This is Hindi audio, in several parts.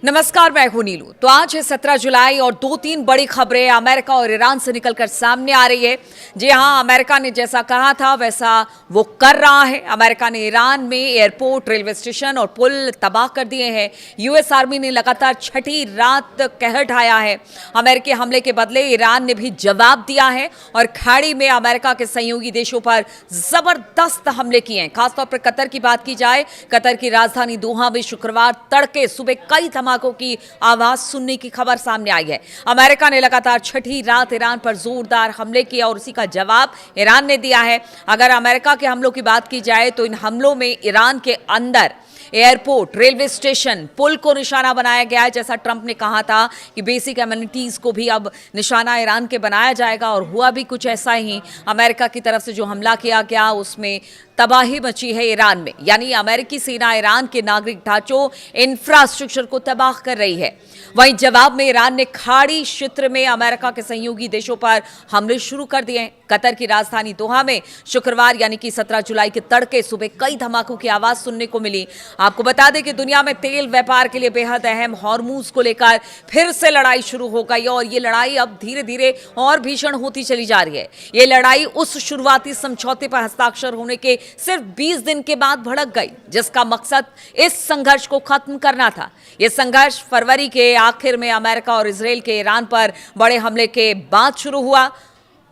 नमस्कार, मैं हूं नीलू। तो आज है 17 जुलाई और दो तीन बड़ी खबरें अमेरिका और ईरान से निकलकर सामने आ रही है। जी हां, अमेरिका ने जैसा कहा था वैसा वो कर रहा है। अमेरिका ने ईरान में एयरपोर्ट, रेलवे स्टेशन और पुल तबाह कर दिए हैं। यूएस आर्मी ने लगातार छठी रात कहर ढाया है। अमेरिकी हमले के बदले ईरान ने भी जवाब दिया है और खाड़ी में अमेरिका के सहयोगी देशों पर जबरदस्त हमले किए हैं। खासतौर पर कतर की बात की जाए, कतर की राजधानी दोहा में शुक्रवार तड़के सुबह कई धमाकों की आवाज सुनने की खबर सामने आई है। अमेरिका ने लगातार छठी रात ईरान पर जोरदार हमले किए और उसी का जवाब ईरान ने दिया है। अगर अमेरिका के हमलों की बात की जाए तो इन हमलों में ईरान के अंदर एयरपोर्ट, रेलवे स्टेशन, पुल को निशाना बनाया गया है। जैसा ट्रंप ने कहा था कि बेसिक एमिनिटीज को भी अब निशाना ईरान के बनाया जाएगा और हुआ भी कुछ ऐसा ही। अमेरिका की तरफ से जो हमला किया गया उसमें तबाही मची है ईरान में, यानी अमेरिकी सेना ईरान के नागरिक ढांचों, इंफ्रास्ट्रक्चर को तबाह कर रही है। वहीं जवाब में ईरान ने खाड़ी क्षेत्र में अमेरिका के सहयोगी देशों पर हमले शुरू कर दिए हैं। कतर की राजधानी दोहा में शुक्रवार यानी कि 17 जुलाई के तड़के सुबह कई धमाकों की आवाज सुनने को मिली। आपको बता दें कि दुनिया में तेल व्यापार के लिए बेहद अहम हॉर्मूज को लेकर फिर से लड़ाई शुरू हो गई और ये लड़ाई अब धीरे धीरे और भीषण होती चली जा रही है। ये लड़ाई उस शुरुआती समझौते पर हस्ताक्षर होने के सिर्फ 20 दिन के बाद भड़क गई, जिसका मकसद इस संघर्ष को खत्म करना था। यह संघर्ष फरवरी के आखिर में अमेरिका और इजराइल के ईरान पर बड़े हमले के बाद शुरू हुआ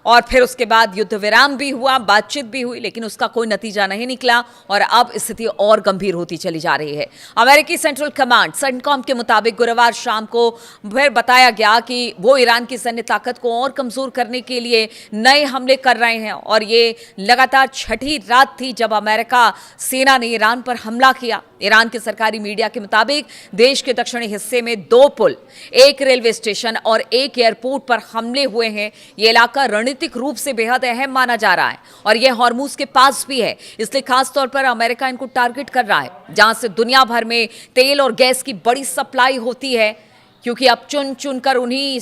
और फिर उसके बाद युद्ध विराम भी हुआ, बातचीत भी हुई, लेकिन उसका कोई नतीजा नहीं निकला और अब स्थिति और गंभीर होती चली जा रही है। अमेरिकी सेंट्रल कमांड सेंटकॉम के मुताबिक गुरुवार शाम को फिर बताया गया कि वो ईरान की सैन्य ताकत को और कमजोर करने के लिए नए हमले कर रहे हैं और ये लगातार छठी रात थी जब अमेरिका सेना ने ईरान पर हमला किया। ईरान के सरकारी मीडिया के मुताबिक देश के दक्षिणी हिस्से में 2 पुल, 1 रेलवे स्टेशन और 1 एयरपोर्ट पर हमले हुए हैं। ये इलाका रणनीतिक रूप से बेहद अहम माना जा रहा है और यह हॉर्मूज के पास भी है, इसलिए खास तौर पर अमेरिका इनको टारगेट कर रहा है, जहां से दुनिया भर में तेल और गैस की बड़ी सप्लाई होती है। क्योंकि अब चुन चुनकर उन्हीं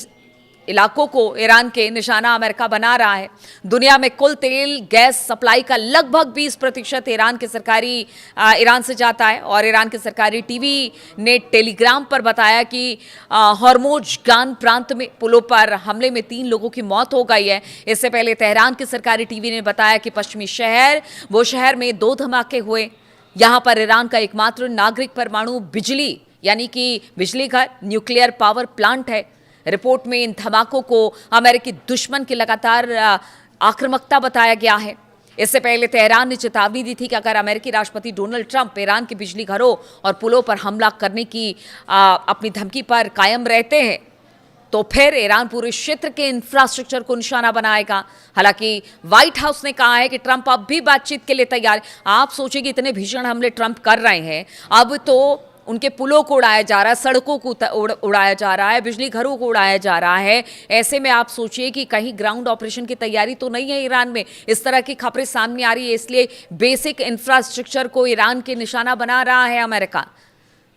इलाकों को ईरान के निशाना अमेरिका बना रहा है। दुनिया में कुल तेल गैस सप्लाई का लगभग 20% ईरान से जाता है और ईरान के सरकारी टीवी ने टेलीग्राम पर बताया कि हॉर्मोजगान प्रांत में पुलों पर हमले में 3 लोगों की मौत हो गई है। इससे पहले तेहरान के सरकारी टीवी ने बताया कि पश्चिमी शहर में 2 धमाके हुए। यहां पर ईरान का एकमात्र नागरिक परमाणु बिजली यानी कि बिजली घर, न्यूक्लियर पावर प्लांट है। रिपोर्ट में इन धमाकों को अमेरिकी दुश्मन की लगातार आक्रामकता बताया गया है। इससे पहले तेहरान ने चेतावनी दी थी कि अगर अमेरिकी राष्ट्रपति डोनाल्ड ट्रंप ईरान के बिजली घरों और पुलों पर हमला करने की अपनी धमकी पर कायम रहते हैं तो फिर ईरान पूरे क्षेत्र के इंफ्रास्ट्रक्चर को निशाना बनाएगा। हालांकि व्हाइट हाउस ने कहा है कि ट्रंप अब भी बातचीत के लिए तैयार है। आप सोचिए कि इतने भीषण हमले ट्रंप कर रहे हैं, अब तो उनके पुलों को उड़ाया जा रहा है, सड़कों को उड़ाया जा रहा है, बिजली घरों को उड़ाया जा रहा है। ऐसे में आप सोचिए कि कहीं ग्राउंड ऑपरेशन की तैयारी तो नहीं है ईरान में। इस तरह की खबरें सामने आ रही है, इसलिए बेसिक इंफ्रास्ट्रक्चर को ईरान के निशाना बना रहा है अमेरिका।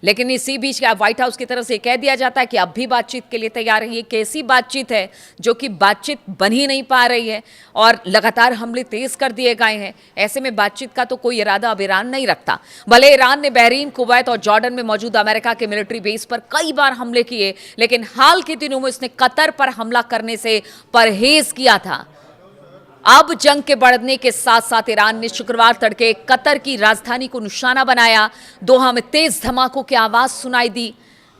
लेकिन इसी बीच व्हाइट हाउस की तरफ से कह दिया जाता है कि अब भी बातचीत के लिए तैयार है। ये कैसी बातचीत है जो कि बातचीत बन ही नहीं पा रही है और लगातार हमले तेज कर दिए गए हैं। ऐसे में बातचीत का तो कोई इरादा अब ईरान नहीं रखता। भले ईरान ने बहरीन, कुवैत और जॉर्डन में मौजूद अमेरिका के मिलिट्री बेस पर कई बार हमले किए, लेकिन हाल के दिनों में उसने कतर पर हमला करने से परहेज किया था। अब जंग के बढ़ने के साथ साथ ईरान ने शुक्रवार तड़के कतर की राजधानी को निशाना बनाया। दोहा में तेज धमाकों की आवाज सुनाई दी।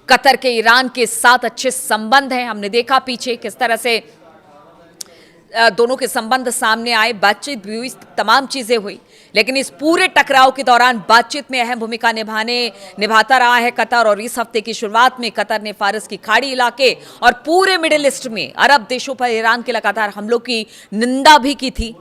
कतर के ईरान के साथ अच्छे संबंध हैं। हमने देखा पीछे किस तरह से दोनों के संबंध सामने आए, बातचीत भी हुई, तमाम चीजें हुई। लेकिन इस पूरे टकराव के दौरान बातचीत में अहम भूमिका निभाता रहा है कतर और इस हफ्ते की शुरुआत में कतर ने फारस की खाड़ी इलाके और पूरे मिडिल ईस्ट में अरब देशों पर ईरान के लगातार हमलों की निंदा भी की थी।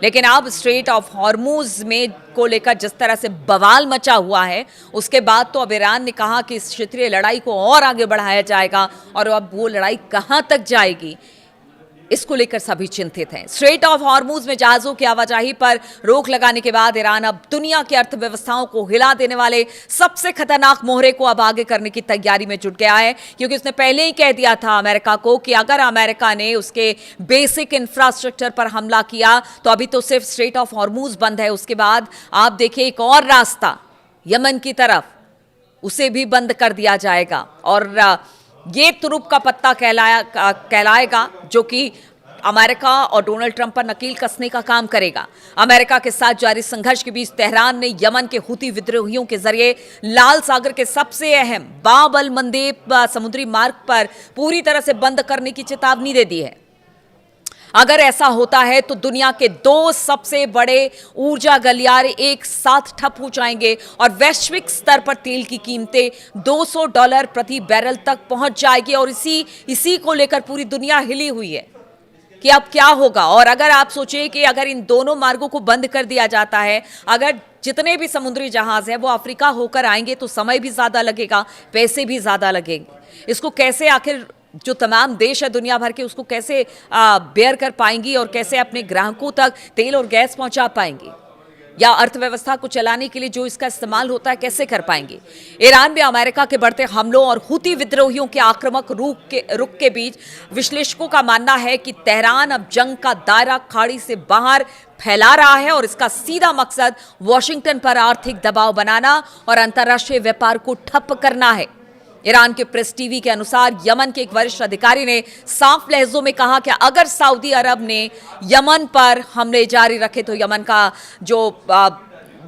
लेकिन अब स्ट्रेट ऑफ हॉर्मूज में को लेकर जिस तरह से बवाल मचा हुआ है, उसके बाद तो अब ईरान ने कहा कि इस क्षेत्रीय लड़ाई को और आगे बढ़ाया जाएगा और अब वो लड़ाई कहां तक जाएगी इसको लेकर सभी चिंतित हैं। स्ट्रेट ऑफ हॉर्मूज में जहाजों की आवाजाही पर रोक लगाने के बाद ईरान अब दुनिया की अर्थव्यवस्थाओं को हिला देने वाले सबसे खतरनाक मोहरे को अब आगे करने की तैयारी में जुट गया है, क्योंकि उसने पहले ही कह दिया था अमेरिका को कि अगर अमेरिका ने उसके बेसिक इंफ्रास्ट्रक्चर पर हमला किया तो अभी तो सिर्फ स्ट्रेट ऑफ हॉर्मूज बंद है, उसके बाद आप देखिए एक और रास्ता यमन की तरफ उसे भी बंद कर दिया जाएगा और ये तुरुप का पत्ता कहलाएगा जो कि अमेरिका और डोनाल्ड ट्रंप पर नकील कसने का काम करेगा। अमेरिका के साथ जारी संघर्ष के बीच तेहरान ने यमन के हुती विद्रोहियों के जरिए लाल सागर के सबसे अहम बाब अल मंदेब समुद्री मार्ग पर पूरी तरह से बंद करने की चेतावनी दे दी है। अगर ऐसा होता है तो दुनिया के 2 सबसे बड़े ऊर्जा गलियारे एक साथ ठप हो जाएंगे और वैश्विक स्तर पर तेल की कीमतें $200 प्रति बैरल तक पहुंच जाएगी और इसी को लेकर पूरी दुनिया हिली हुई है कि अब क्या होगा। और अगर आप सोचिए कि अगर इन दोनों मार्गों को बंद कर दिया जाता है, अगर जितने भी समुद्री जहाज हैं वो अफ्रीका होकर आएंगे तो समय भी ज्यादा लगेगा, पैसे भी ज्यादा लगेंगे। इसको कैसे आखिर जो तमाम देश है दुनिया भर के उसको कैसे बेयर कर पाएंगी और कैसे अपने ग्राहकों तक तेल और गैस पहुंचा पाएंगी, या अर्थव्यवस्था को चलाने के लिए जो इसका इस्तेमाल होता है कैसे कर पाएंगे। ईरान में अमेरिका के बढ़ते हमलों और हुती विद्रोहियों के आक्रामक रुख के बीच विश्लेषकों का मानना है कि तेहरान अब जंग का दायरा खाड़ी से बाहर फैला रहा है और इसका सीधा मकसद वॉशिंगटन पर आर्थिक दबाव बनाना और अंतर्राष्ट्रीय व्यापार को ठप करना है। ईरान के प्रेस टीवी के अनुसार यमन के एक वरिष्ठ अधिकारी ने साफ लहजों में कहा कि अगर सऊदी अरब ने यमन पर हमले जारी रखे तो यमन का जो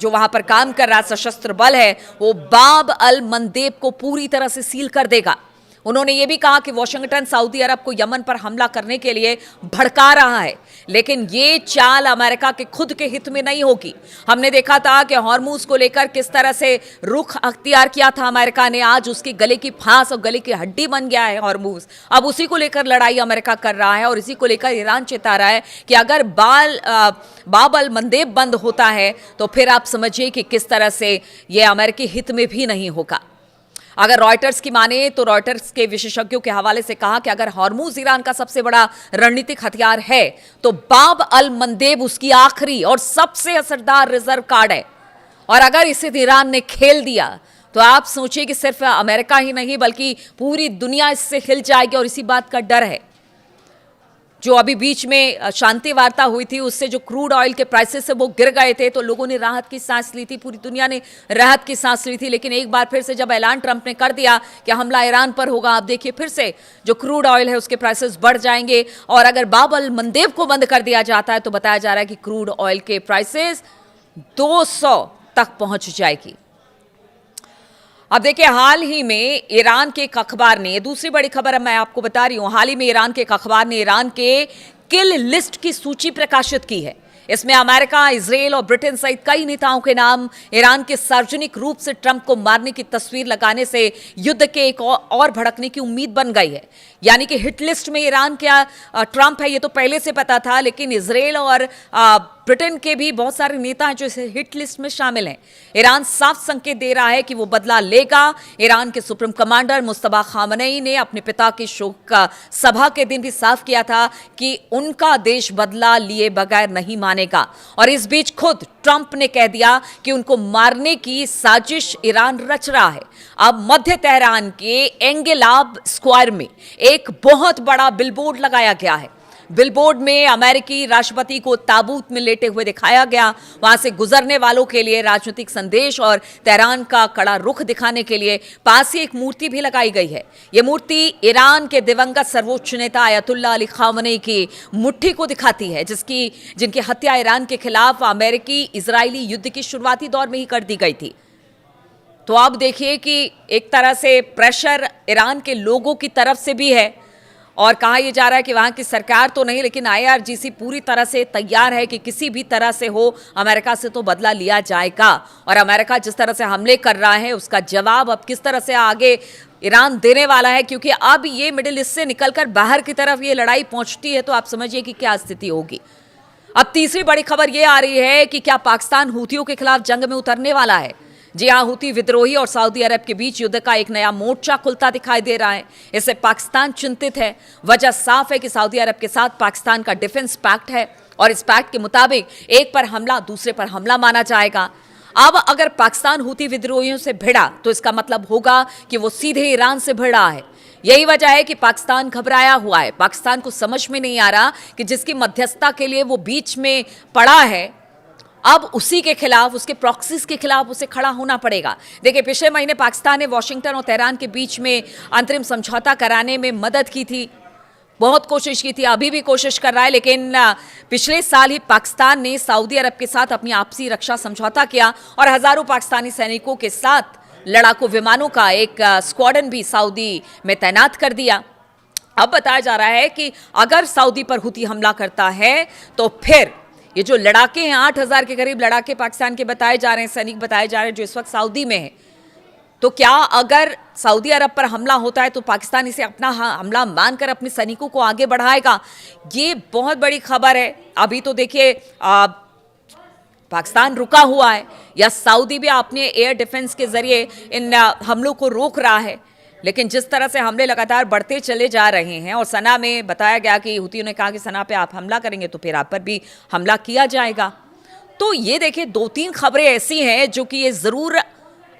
वहां पर काम कर रहा सशस्त्र बल है वो बाब अल मंदेब को पूरी तरह से सील कर देगा। उन्होंने ये भी कहा कि वॉशिंगटन सऊदी अरब को यमन पर हमला करने के लिए भड़का रहा है, लेकिन ये चाल अमेरिका के खुद के हित में नहीं होगी। हमने देखा था कि हॉर्मूज को लेकर किस तरह से रुख अख्तियार किया था अमेरिका ने, आज उसकी गले की फांस और गले की हड्डी बन गया है हॉर्मूज। अब उसी को लेकर लड़ाई अमेरिका कर रहा है और इसी को लेकर ईरान चेता रहा है कि अगर बाब अल मंदेब बंद होता है तो फिर आप समझिए कि किस तरह से यह अमेरिकी हित में भी नहीं होगा। अगर रॉयटर्स की माने तो रॉयटर्स के विशेषज्ञों के हवाले से कहा कि अगर हॉर्मूज ईरान का सबसे बड़ा रणनीतिक हथियार है तो बाब अल मंदेब उसकी आखिरी और सबसे असरदार रिजर्व कार्ड है, और अगर इसे ईरान ने खेल दिया तो आप सोचिए कि सिर्फ अमेरिका ही नहीं बल्कि पूरी दुनिया इससे हिल जाएगी। और इसी बात का डर है, जो अभी बीच में शांति वार्ता हुई थी उससे जो क्रूड ऑयल के प्राइसेस से वो गिर गए थे तो लोगों ने राहत की सांस ली थी, पूरी दुनिया ने राहत की सांस ली थी। लेकिन एक बार फिर से जब ऐलान ट्रंप ने कर दिया कि हमला ईरान पर होगा, आप देखिए फिर से जो क्रूड ऑयल है उसके प्राइसेस बढ़ जाएंगे। और अगर बाब अल मंदेब को बंद कर दिया जाता है तो बताया जा रहा है कि क्रूड ऑयल के प्राइसेस 200 तक पहुंच जाएगी। अब देखिए, हाल ही में ईरान के एक अखबार ने, दूसरी बड़ी खबर अब मैं आपको बता रही हूं, हाल ही में ईरान के एक अखबार ने ईरान के किल लिस्ट की सूची प्रकाशित की है। इसमें अमेरिका, इजराइल और ब्रिटेन सहित कई नेताओं के नाम ईरान के सार्वजनिक रूप से ट्रंप को मारने की तस्वीर लगाने से युद्ध के एक और भड़कने की उम्मीद बन गई है। यानी कि हिट लिस्ट में ईरान क्या ट्रंप है ये तो पहले से पता था, लेकिन इजराइल और ब्रिटेन के भी बहुत सारे नेता हैं जो इस हिट लिस्ट में शामिल हैं। ईरान साफ संकेत दे रहा है कि वो बदला लेगा। ईरान के सुप्रीम कमांडर मुस्तफा खामनेई ने अपने पिता की शोक सभा के दिन भी साफ किया था कि उनका देश बदला लिए बगैर नहीं मानेगा। और इस बीच खुद ट्रंप ने कह दिया कि उनको मारने की साजिश ईरान रच रहा है। अब मध्य तेहरान के एंगेलाब स्क्वायर में एक बहुत बड़ा बिलबोर्ड लगाया गया है। बिलबोर्ड में अमेरिकी राष्ट्रपति को ताबूत में लेटे हुए दिखाया गया। वहां से गुजरने वालों के लिए राजनीतिक संदेश और तेहरान का कड़ा रुख दिखाने के लिए पास ही एक मूर्ति भी लगाई गई है। यह मूर्ति ईरान के दिवंगत सर्वोच्च नेता अयतुल्ला अली खामनेई की मुट्ठी को दिखाती है, जिनकी हत्या ईरान के खिलाफ अमेरिकी इजरायली युद्ध की शुरुआती दौर में ही कर दी गई थी। तो आप देखिए कि एक तरह से प्रेशर ईरान के लोगों की तरफ से भी है और कहा यह जा रहा है कि वहां की सरकार तो नहीं लेकिन IRGC पूरी तरह से तैयार है कि किसी भी तरह से हो अमेरिका से तो बदला लिया जाएगा। और अमेरिका जिस तरह से हमले कर रहा है उसका जवाब अब किस तरह से आगे ईरान देने वाला है, क्योंकि अब ये मिडिल ईस्ट से निकलकर बाहर की तरफ ये लड़ाई पहुंचती है तो आप समझिए कि क्या स्थिति होगी। अब तीसरी बड़ी खबर ये आ रही है कि क्या पाकिस्तान हूथियों के खिलाफ जंग में उतरने वाला है। जी हाँ, हूती विद्रोही और सऊदी अरब के बीच युद्ध का एक नया मोर्चा खुलता दिखाई दे रहा है। इससे पाकिस्तान चिंतित है। वजह साफ है कि सऊदी अरब के साथ पाकिस्तान का डिफेंस पैक्ट है और इस पैक्ट के मुताबिक एक पर हमला दूसरे पर हमला माना जाएगा। अब अगर पाकिस्तान हूती विद्रोहियों से भिड़ा तो इसका मतलब होगा कि वो सीधे ईरान से भिड़ रहा है। यही वजह है कि पाकिस्तान घबराया हुआ है। पाकिस्तान को समझ में नहीं आ रहा कि जिसकी मध्यस्थता के लिए वो बीच में पड़ा है अब उसी के खिलाफ, उसके प्रॉक्सीज के खिलाफ उसे खड़ा होना पड़ेगा। देखिए, पिछले महीने पाकिस्तान ने वॉशिंगटन और तेहरान के बीच में अंतरिम समझौता कराने में मदद की थी, बहुत कोशिश की थी, अभी भी कोशिश कर रहा है, लेकिन पिछले साल ही पाकिस्तान ने सऊदी अरब के साथ अपनी आपसी रक्षा समझौता किया और हजारों पाकिस्तानी सैनिकों के साथ लड़ाकू विमानों का एक स्क्वाड्रन भी सऊदी में तैनात कर दिया। अब बताया जा रहा है कि अगर सऊदी पर हुती हमला करता है तो फिर ये जो लड़ाके हैं, 8,000 के करीब लड़ाके पाकिस्तान के बताए जा रहे हैं, सैनिक बताए जा रहे हैं जो इस वक्त सऊदी में है, तो क्या अगर सऊदी अरब पर हमला होता है तो पाकिस्तान इसे अपना हमला मानकर अपने सैनिकों को आगे बढ़ाएगा? ये बहुत बड़ी खबर है। अभी तो देखिए पाकिस्तान रुका हुआ है, या सऊदी भी अपने एयर डिफेंस के जरिए इन हमलों को रोक रहा है, लेकिन जिस तरह से हमले लगातार बढ़ते चले जा रहे हैं और सना में बताया गया कि हुतियों ने कहा कि सना पे आप हमला करेंगे तो फिर आप पर भी हमला किया जाएगा। तो ये देखिए, 2-3 खबरें ऐसी हैं जो कि ये जरूर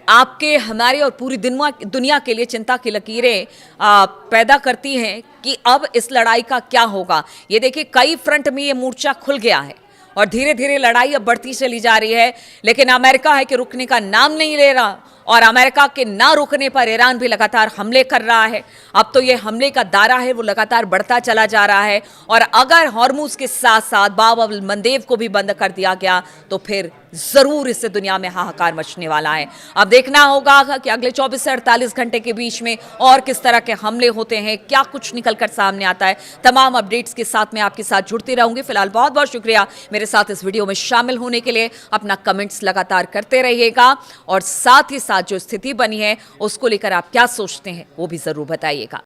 आपके, हमारे और पूरी दुनिया के लिए चिंता की लकीरें पैदा करती हैं कि अब इस लड़ाई का क्या होगा। ये देखिए, कई फ्रंट में ये मोर्चा खुल गया है और धीरे धीरे लड़ाई अब बढ़ती चली जा रही है, लेकिन अमेरिका है कि रुकने का नाम नहीं ले रहा, और अमेरिका के ना रुकने पर ईरान भी लगातार हमले कर रहा है। अब तो ये हमले का दायरा है वो लगातार बढ़ता चला जा रहा है, और अगर हॉर्मुज के साथ साथ बाब अल मंदेब को भी बंद कर दिया गया तो फिर जरूर इससे दुनिया में हाहाकार मचने वाला है। अब देखना होगा कि अगले 24 से 48 घंटे के बीच में और किस तरह के हमले होते हैं, क्या कुछ निकलकर सामने आता है। तमाम अपडेट्स के साथ मैं आपके साथ जुड़ती रहूंगी। फिलहाल बहुत बहुत शुक्रिया मेरे साथ इस वीडियो में शामिल होने के लिए। अपना कमेंट्स लगातार करते रहिएगा और साथ ही साथ जो स्थिति बनी है उसको लेकर आप क्या सोचते हैं वो भी जरूर बताइएगा।